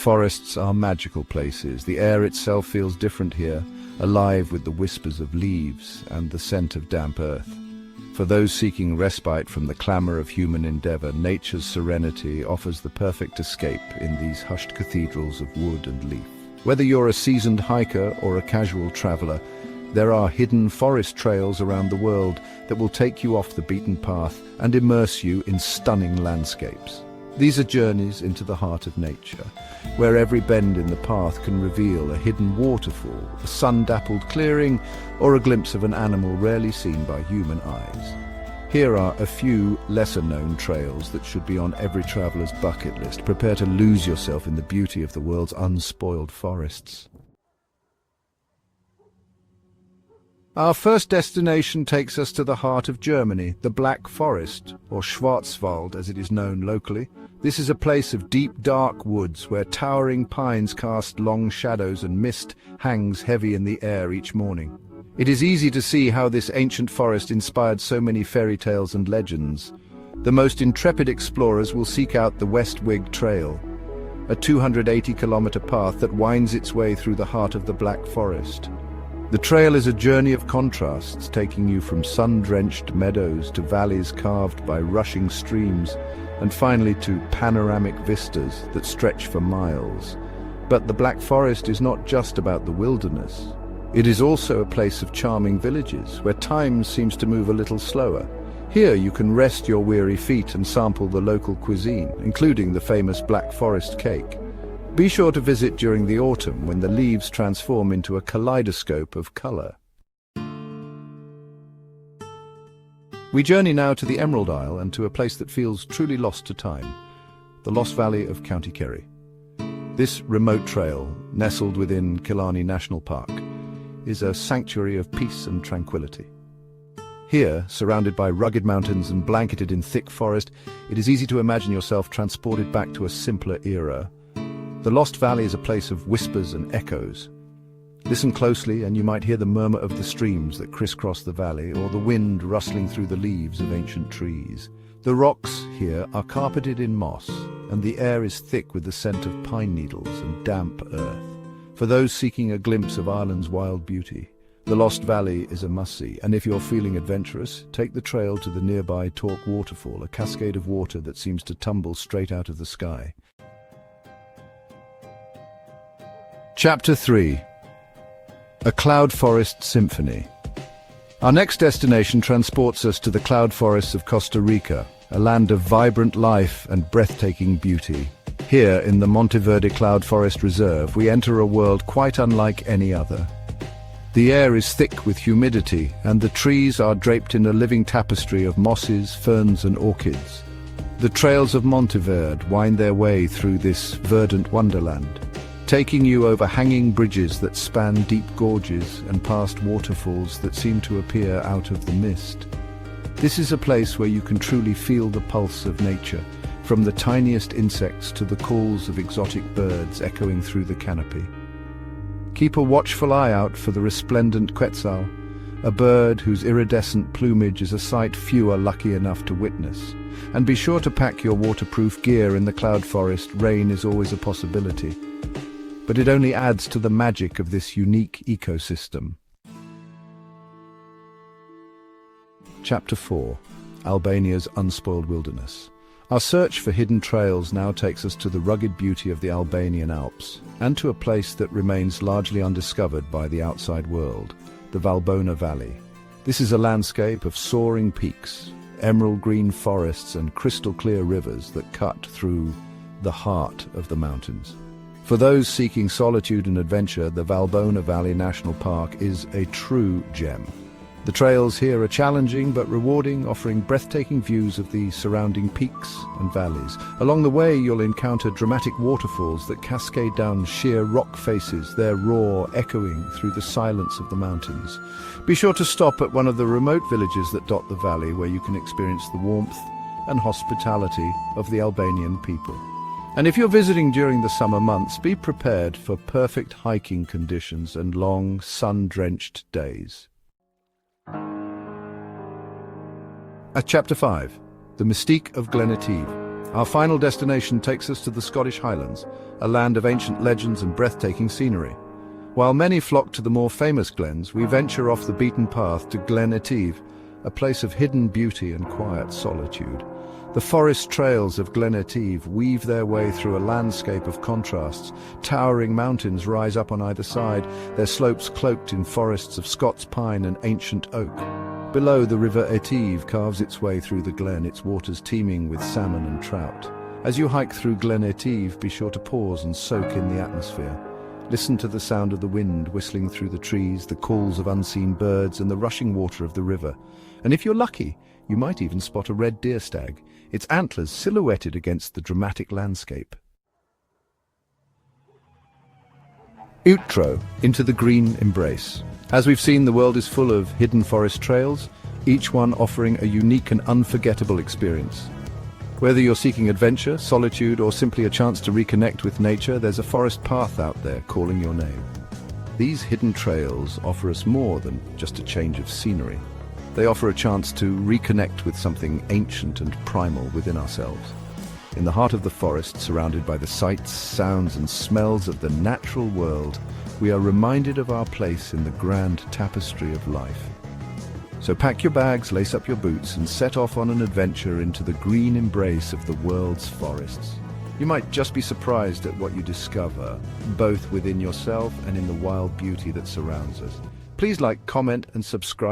Forests are magical places. The air itself feels different here, alive with the whispers of leaves and the scent of damp earth. For those seeking respite from the clamor of human endeavor, nature's serenity offers the perfect escape in these hushed cathedrals of wood and leaf. Whether you're a seasoned hiker or a casual traveler, there are hidden forest trails around the world that will take you off the beaten path and immerse you in stunning landscapes. These are journeys into the heart of nature, where every bend in the path can reveal a hidden waterfall, a sun-dappled clearing, or a glimpse of an animal rarely seen by human eyes. Here are a few lesser-known trails that should be on every traveler's bucket list. Prepare to lose yourself in the beauty of the world's unspoiled forests. Our first destination takes us to the heart of Germany, the Black Forest, or Schwarzwald as it is known locally. This is a place of deep, dark woods where towering pines cast long shadows and mist hangs heavy in the air each morning. It is easy to see how this ancient forest inspired so many fairy tales and legends. The most intrepid explorers will seek out the Westweg Trail, a 280-kilometer path that winds its way through the heart of the Black Forest. The trail is a journey of contrasts, taking you from sun-drenched meadows to valleys carved by rushing streams, and finally to panoramic vistas that stretch for miles. But the Black Forest is not just about the wilderness. It is also a place of charming villages, where time seems to move a little slower. Here you can rest your weary feet and sample the local cuisine, including the famous Black Forest cake. Be sure to visit during the autumn when the leaves transform into a kaleidoscope of color. We journey now to the Emerald Isle and to a place that feels truly lost to time, the Lost Valley of County Kerry. This remote trail, nestled within Killarney National Park, is a sanctuary of peace and tranquility. Here, surrounded by rugged mountains and blanketed in thick forest, it is easy to imagine yourself transported back to a simpler era. The Lost Valley is a place of whispers and echoes. Listen closely and you might hear the murmur of the streams that crisscross the valley, or the wind rustling through the leaves of ancient trees. The rocks here are carpeted in moss, and the air is thick with the scent of pine needles and damp earth. For those seeking a glimpse of Ireland's wild beauty, the Lost Valley is a must-see, and if you're feeling adventurous, take the trail to the nearby Torque Waterfall, a cascade of water that seems to tumble straight out of the sky. Chapter 3. A Cloud Forest Symphony. Our next destination transports us to the cloud forests of Costa Rica, a land of vibrant life and breathtaking beauty. Here, in the Monteverde Cloud Forest Reserve, we enter a world quite unlike any other. The air is thick with humidity, and the trees are draped in a living tapestry of mosses, ferns and orchids. The trails of Monteverde wind their way through this verdant wonderland, taking you over hanging bridges that span deep gorges and past waterfalls that seem to appear out of the mist. This is a place where you can truly feel the pulse of nature, from the tiniest insects to the calls of exotic birds echoing through the canopy. Keep a watchful eye out for the resplendent quetzal, a bird whose iridescent plumage is a sight few are lucky enough to witness. And be sure to pack your waterproof gear in the cloud forest. Rain is always a possibility, but it only adds to the magic of this unique ecosystem. Chapter 4. Albania's Unspoiled Wilderness. Our search for hidden trails now takes us to the rugged beauty of the Albanian Alps, and to a place that remains largely undiscovered by the outside world, the Valbona Valley. This is a landscape of soaring peaks, emerald green forests and crystal-clear rivers that cut through the heart of the mountains. For those seeking solitude and adventure, the Valbona Valley National Park is a true gem. The trails here are challenging but rewarding, offering breathtaking views of the surrounding peaks and valleys. Along the way, you'll encounter dramatic waterfalls that cascade down sheer rock faces, their roar echoing through the silence of the mountains. Be sure to stop at one of the remote villages that dot the valley, where you can experience the warmth and hospitality of the Albanian people. And if you're visiting during the summer months, be prepared for perfect hiking conditions and long, sun-drenched days. At Chapter 5, The Mystique of Glenativ. Our final destination takes us to the Scottish Highlands, a land of ancient legends and breathtaking scenery. While many flock to the more famous glens, we venture off the beaten path to Glen Etive, a place of hidden beauty and quiet solitude. The forest trails of Glen Etive weave their way through a landscape of contrasts. Towering mountains rise up on either side, their slopes cloaked in forests of Scots pine and ancient oak. Below, the river Etive carves its way through the glen, its waters teeming with salmon and trout. As you hike through Glen Etive, be sure to pause and soak in the atmosphere. Listen to the sound of the wind whistling through the trees, the calls of unseen birds, and the rushing water of the river. And if you're lucky, you might even spot a red deer stag, its antlers silhouetted against the dramatic landscape. Outro, into the green embrace. As we've seen, the world is full of hidden forest trails, each one offering a unique and unforgettable experience. Whether you're seeking adventure, solitude, or simply a chance to reconnect with nature, there's a forest path out there calling your name. These hidden trails offer us more than just a change of scenery. They offer a chance to reconnect with something ancient and primal within ourselves. In the heart of the forest, surrounded by the sights, sounds, and smells of the natural world, we are reminded of our place in the grand tapestry of life. So pack your bags, lace up your boots, and set off on an adventure into the green embrace of the world's forests. You might just be surprised at what you discover, both within yourself and in the wild beauty that surrounds us. Please like, comment, and subscribe.